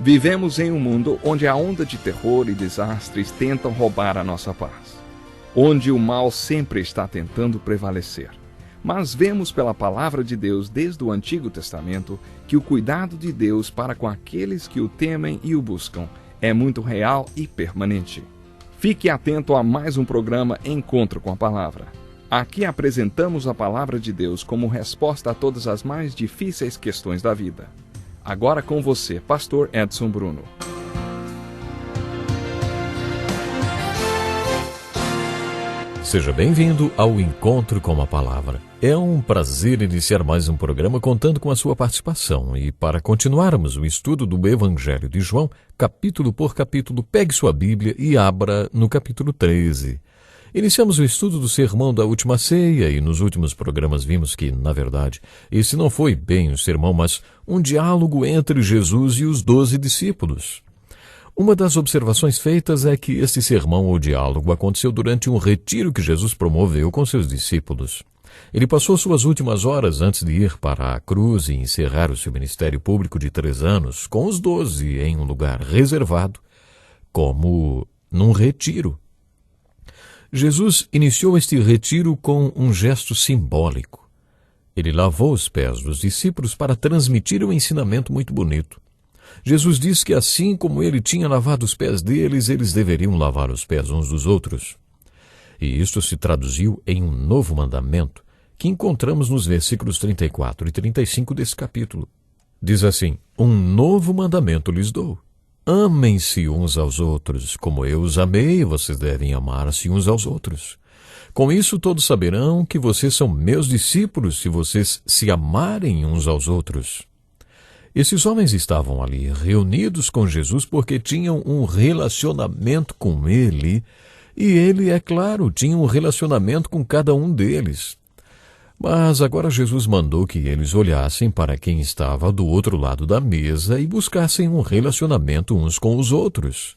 Vivemos em um mundo onde a onda de terror e desastres tentam roubar a nossa paz, onde o mal sempre está tentando prevalecer. Mas vemos pela palavra de Deus desde o Antigo Testamento que o cuidado de Deus para com aqueles que o temem e o buscam é muito real e permanente. Fique atento a mais um programa Encontro com a Palavra. Aqui apresentamos a palavra de Deus como resposta a todas as mais difíceis questões da vida. Agora com você, Pastor Edson Bruno. Seja bem-vindo ao Encontro com a Palavra. É um prazer iniciar mais um programa contando com a sua participação. E para continuarmos o estudo do Evangelho de João, capítulo por capítulo, pegue sua Bíblia e abra no capítulo 13. Iniciamos o estudo do sermão da última ceia e nos últimos programas vimos que, na verdade, esse não foi bem um sermão, mas um diálogo entre Jesus e os 12 discípulos. Uma das observações feitas é que este sermão ou diálogo aconteceu durante um retiro que Jesus promoveu com seus discípulos. Ele passou suas últimas horas antes de ir para a cruz e encerrar o seu ministério público de 3 anos com os 12 em um lugar reservado, como num retiro. Jesus iniciou este retiro com um gesto simbólico. Ele lavou os pés dos discípulos para transmitir um ensinamento muito bonito. Jesus disse que assim como ele tinha lavado os pés deles, eles deveriam lavar os pés uns dos outros. E isto se traduziu em um novo mandamento que encontramos nos versículos 34 e 35 desse capítulo. Diz assim: um novo mandamento lhes dou. Amem-se uns aos outros, como eu os amei, vocês devem amar-se uns aos outros. Com isso todos saberão que vocês são meus discípulos, se vocês se amarem uns aos outros. Esses homens estavam ali reunidos com Jesus porque tinham um relacionamento com ele, e ele, é claro, tinha um relacionamento com cada um deles. Mas agora Jesus mandou que eles olhassem para quem estava do outro lado da mesa e buscassem um relacionamento uns com os outros.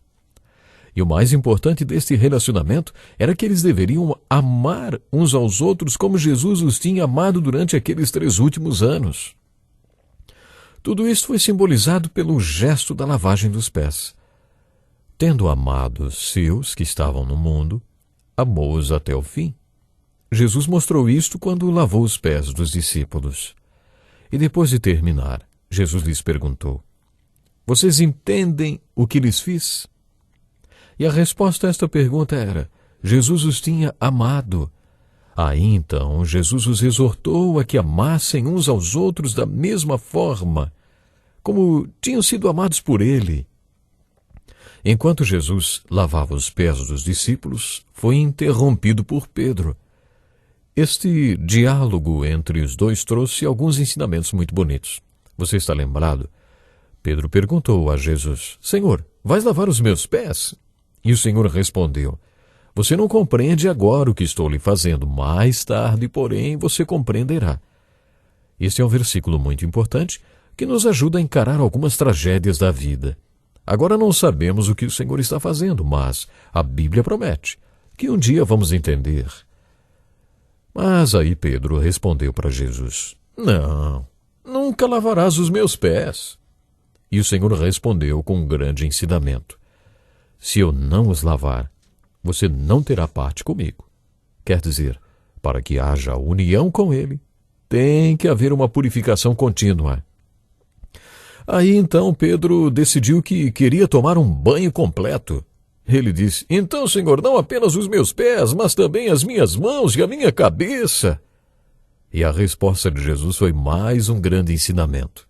E o mais importante deste relacionamento era que eles deveriam amar uns aos outros como Jesus os tinha amado durante aqueles 3 últimos anos. Tudo isso foi simbolizado pelo gesto da lavagem dos pés. Tendo amado seus que estavam no mundo, amou-os até o fim. Jesus mostrou isto quando lavou os pés dos discípulos. E depois de terminar, Jesus lhes perguntou: vocês entendem o que lhes fiz? E a resposta a esta pergunta era: Jesus os tinha amado. Aí então Jesus os exortou a que amassem uns aos outros da mesma forma, como tinham sido amados por ele. Enquanto Jesus lavava os pés dos discípulos, foi interrompido por Pedro. Este diálogo entre os dois trouxe alguns ensinamentos muito bonitos. Você está lembrado? Pedro perguntou a Jesus: Senhor, vais lavar os meus pés? E o Senhor respondeu: você não compreende agora o que estou lhe fazendo, mais tarde, porém, você compreenderá. Este é um versículo muito importante que nos ajuda a encarar algumas tragédias da vida. Agora não sabemos o que o Senhor está fazendo, mas a Bíblia promete que um dia vamos entender. Mas aí Pedro respondeu para Jesus: não, nunca lavarás os meus pés. E o Senhor respondeu com um grande ensinamento: se eu não os lavar, você não terá parte comigo. Quer dizer, para que haja união com ele, tem que haver uma purificação contínua. Aí então Pedro decidiu que queria tomar um banho completo. Ele disse: então, Senhor, não apenas os meus pés, mas também as minhas mãos e a minha cabeça. E a resposta de Jesus foi mais um grande ensinamento.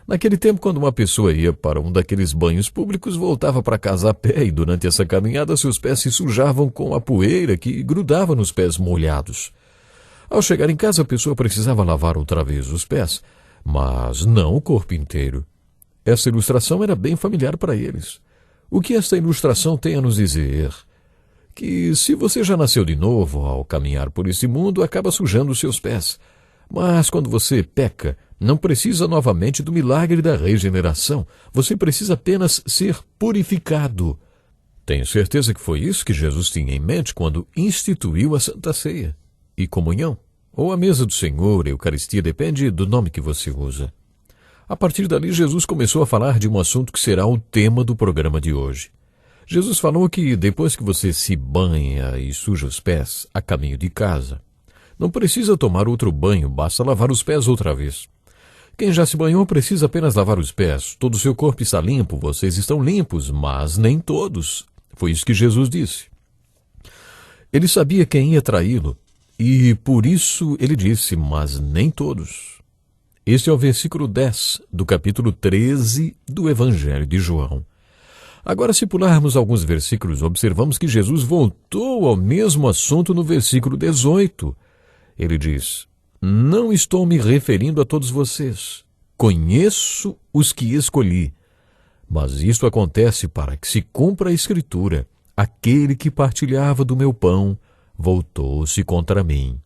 Naquele tempo, quando uma pessoa ia para um daqueles banhos públicos, voltava para casa a pé e durante essa caminhada seus pés se sujavam com a poeira que grudava nos pés molhados. Ao chegar em casa, a pessoa precisava lavar outra vez os pés, mas não o corpo inteiro. Essa ilustração era bem familiar para eles. O que esta ilustração tem a nos dizer? Que se você já nasceu de novo, ao caminhar por esse mundo, acaba sujando os seus pés. Mas quando você peca, não precisa novamente do milagre da regeneração. Você precisa apenas ser purificado. Tenho certeza que foi isso que Jesus tinha em mente quando instituiu a Santa Ceia e comunhão. Ou a mesa do Senhor, Eucaristia, depende do nome que você usa. A partir dali, Jesus começou a falar de um assunto que será o tema do programa de hoje. Jesus falou que depois que você se banha e suja os pés a caminho de casa, não precisa tomar outro banho, basta lavar os pés outra vez. Quem já se banhou precisa apenas lavar os pés. Todo o seu corpo está limpo, vocês estão limpos, mas nem todos. Foi isso que Jesus disse. Ele sabia quem ia traí-lo, e por isso ele disse, mas nem todos. Este é o versículo 10 do capítulo 13 do Evangelho de João. Agora, se pularmos alguns versículos, observamos que Jesus voltou ao mesmo assunto no versículo 18. Ele diz, não estou me referindo a todos vocês. Conheço os que escolhi. Mas isto acontece para que se cumpra a Escritura. Aquele que partilhava do meu pão voltou-se contra mim.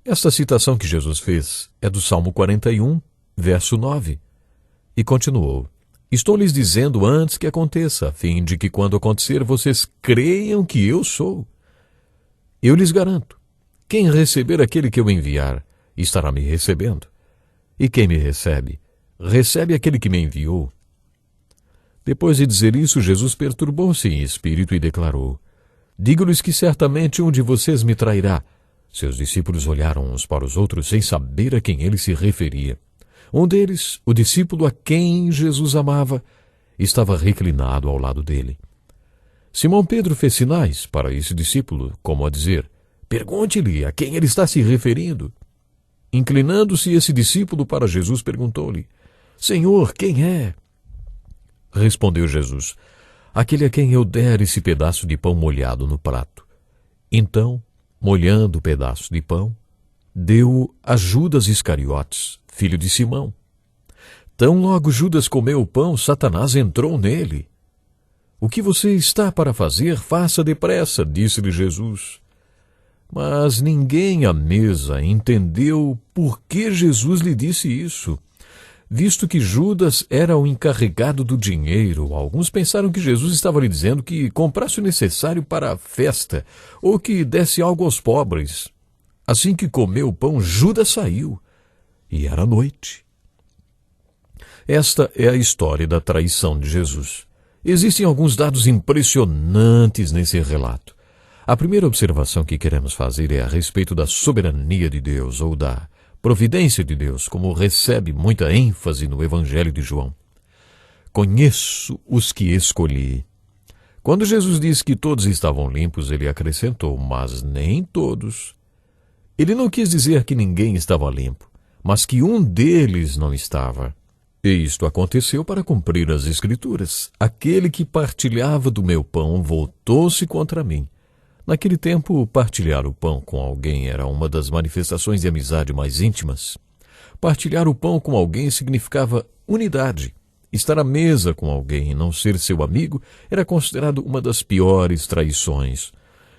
Esta citação que Jesus fez é do Salmo 41, verso 9. E continuou. Estou lhes dizendo antes que aconteça, a fim de que quando acontecer vocês creiam que eu sou. Eu lhes garanto, quem receber aquele que eu enviar, estará me recebendo. E quem me recebe, recebe aquele que me enviou. Depois de dizer isso, Jesus perturbou-se em espírito e declarou, digo-lhes que certamente um de vocês me trairá. Seus discípulos olharam uns para os outros sem saber a quem ele se referia. Um deles, o discípulo a quem Jesus amava, estava reclinado ao lado dele. Simão Pedro fez sinais para esse discípulo, como a dizer, pergunte-lhe a quem ele está se referindo. Inclinando-se esse discípulo para Jesus, perguntou-lhe, Senhor, quem é? Respondeu Jesus, aquele a quem eu der esse pedaço de pão molhado no prato. Então, molhando o pedaço de pão, deu-o a Judas Iscariotes, filho de Simão. Tão logo Judas comeu o pão, Satanás entrou nele. O que você está para fazer, faça depressa, disse-lhe Jesus. Mas ninguém à mesa entendeu por que Jesus lhe disse isso. Visto que Judas era o encarregado do dinheiro, alguns pensaram que Jesus estava lhe dizendo que comprasse o necessário para a festa ou que desse algo aos pobres. Assim que comeu o pão, Judas saiu, e era noite. Esta é a história da traição de Jesus. Existem alguns dados impressionantes nesse relato. A primeira observação que queremos fazer é a respeito da soberania de Deus ou da providência de Deus, como recebe muita ênfase no Evangelho de João. Conheço os que escolhi. Quando Jesus disse que todos estavam limpos, ele acrescentou, mas nem todos. Ele não quis dizer que ninguém estava limpo, mas que um deles não estava. E isto aconteceu para cumprir as Escrituras. Aquele que partilhava do meu pão voltou-se contra mim. Naquele tempo, partilhar o pão com alguém era uma das manifestações de amizade mais íntimas. Partilhar o pão com alguém significava unidade. Estar à mesa com alguém e não ser seu amigo era considerado uma das piores traições.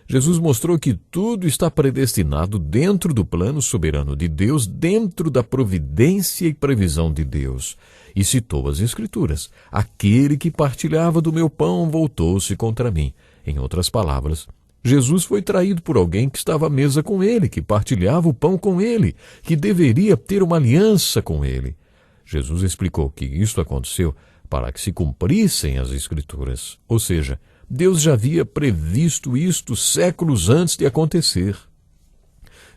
Jesus mostrou que tudo está predestinado dentro do plano soberano de Deus, dentro da providência e previsão de Deus. E citou as Escrituras. Aquele que partilhava do meu pão voltou-se contra mim. Em outras palavras, Jesus foi traído por alguém que estava à mesa com ele, que partilhava o pão com ele, que deveria ter uma aliança com ele. Jesus explicou que isto aconteceu para que se cumprissem as Escrituras. Ou seja, Deus já havia previsto isto séculos antes de acontecer.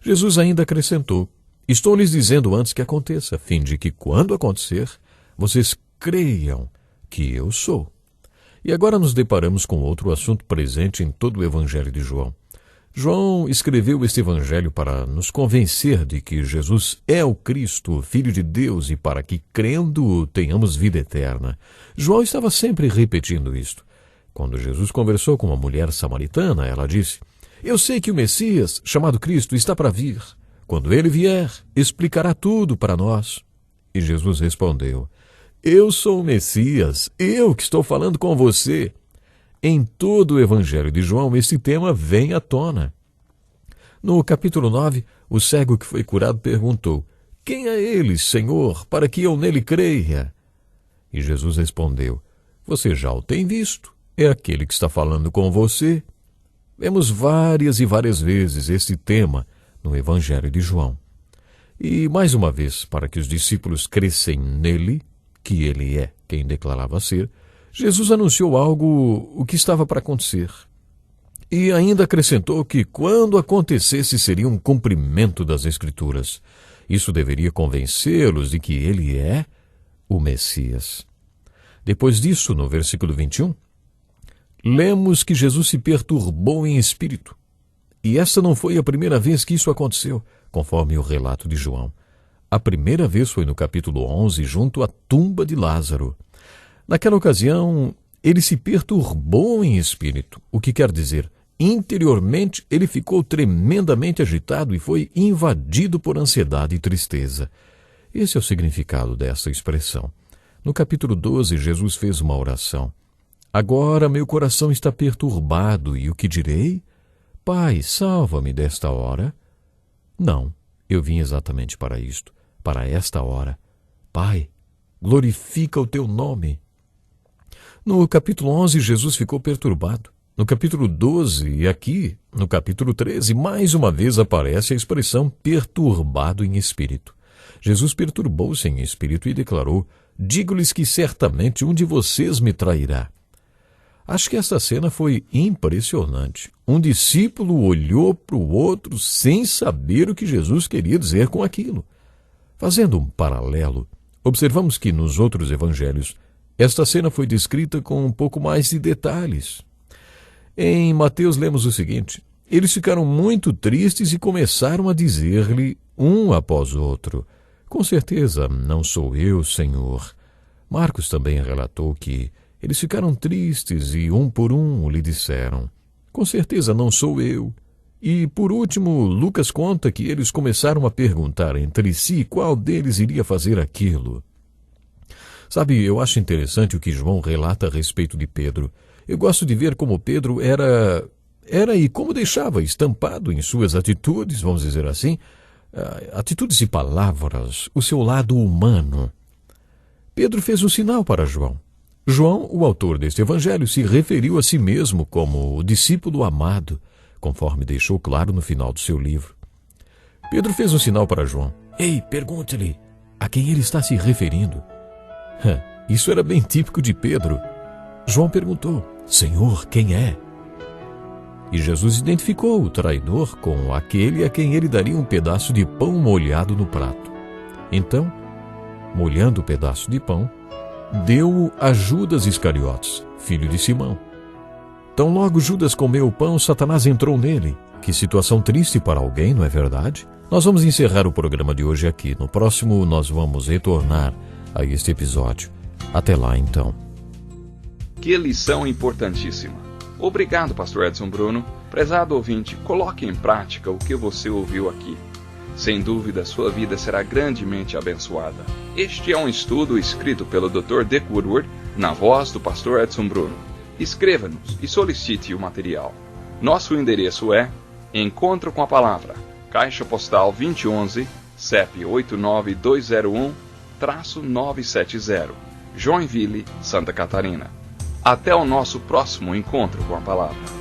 Jesus ainda acrescentou, estou lhes dizendo antes que aconteça, a fim de que, quando acontecer, vocês creiam que eu sou. E agora nos deparamos com outro assunto presente em todo o Evangelho de João. João escreveu este Evangelho para nos convencer de que Jesus é o Cristo, o Filho de Deus, e para que, crendo, tenhamos vida eterna. João estava sempre repetindo isto. Quando Jesus conversou com uma mulher samaritana, ela disse, eu sei que o Messias, chamado Cristo, está para vir. Quando ele vier, explicará tudo para nós. E Jesus respondeu, eu sou o Messias, eu que estou falando com você. Em todo o Evangelho de João, esse tema vem à tona. No capítulo 9, o cego que foi curado perguntou, quem é ele, Senhor, para que eu nele creia? E Jesus respondeu, você já o tem visto, é aquele que está falando com você. Vemos várias e várias vezes esse tema no Evangelho de João. E, mais uma vez, para que os discípulos crescem nele, que ele é quem declarava ser, Jesus anunciou algo o que estava para acontecer. E ainda acrescentou que, quando acontecesse, seria um cumprimento das Escrituras. Isso deveria convencê-los de que ele é o Messias. Depois disso, no versículo 21, lemos que Jesus se perturbou em espírito. E essa não foi a primeira vez que isso aconteceu, conforme o relato de João. A primeira vez foi no capítulo 11, junto à tumba de Lázaro. Naquela ocasião, ele se perturbou em espírito, o que quer dizer, interiormente ele ficou tremendamente agitado e foi invadido por ansiedade e tristeza. Esse é o significado dessa expressão. No capítulo 12, Jesus fez uma oração. Agora meu coração está perturbado, e o que direi? Pai, salva-me desta hora. Não, eu vim exatamente para isto, para esta hora. Pai, glorifica o teu nome. No capítulo 11, Jesus ficou perturbado. No capítulo 12 e aqui, no capítulo 13, mais uma vez aparece a expressão perturbado em espírito. Jesus perturbou-se em espírito e declarou: digo-lhes que certamente um de vocês me trairá. Acho que essa cena foi impressionante. Um discípulo olhou para o outro sem saber o que Jesus queria dizer com aquilo. Fazendo um paralelo, observamos que nos outros evangelhos, esta cena foi descrita com um pouco mais de detalhes. Em Mateus lemos o seguinte: eles ficaram muito tristes e começaram a dizer-lhe, um após o outro: com certeza não sou eu, Senhor. Marcos também relatou que eles ficaram tristes e um por um lhe disseram: com certeza não sou eu. E por último, Lucas conta que eles começaram a perguntar entre si qual deles iria fazer aquilo. Sabe, eu acho interessante o que João relata a respeito de Pedro. Eu gosto de ver como Pedro era e como deixava estampado em suas atitudes, vamos dizer assim, atitudes e palavras, o seu lado humano. Pedro fez um sinal para João. João, o autor deste evangelho, se referiu a si mesmo como o discípulo amado, conforme deixou claro no final do seu livro. Pedro fez um sinal para João. Ei, pergunte-lhe a quem ele está se referindo. Isso era bem típico de Pedro. João perguntou: Senhor, quem é? E Jesus identificou o traidor com aquele a quem ele daria um pedaço de pão molhado no prato. Então, molhando o pedaço de pão, deu-o a Judas Iscariotes, filho de Simão. Tão logo Judas comeu o pão, Satanás entrou nele. Que situação triste para alguém, não é verdade? Nós vamos encerrar o programa de hoje aqui. No próximo, nós vamos retornar a este episódio. Até lá, então. Que lição importantíssima. Obrigado, pastor Edson Bruno. Prezado ouvinte, coloque em prática o que você ouviu aqui. Sem dúvida, sua vida será grandemente abençoada. Este é um estudo escrito pelo Dr. Dick Woodward, na voz do pastor Edson Bruno. Escreva-nos e solicite o material. Nosso endereço é Encontro com a Palavra, Caixa Postal 2011, CEP 89201-970, Joinville, Santa Catarina. Até o nosso próximo encontro com a Palavra.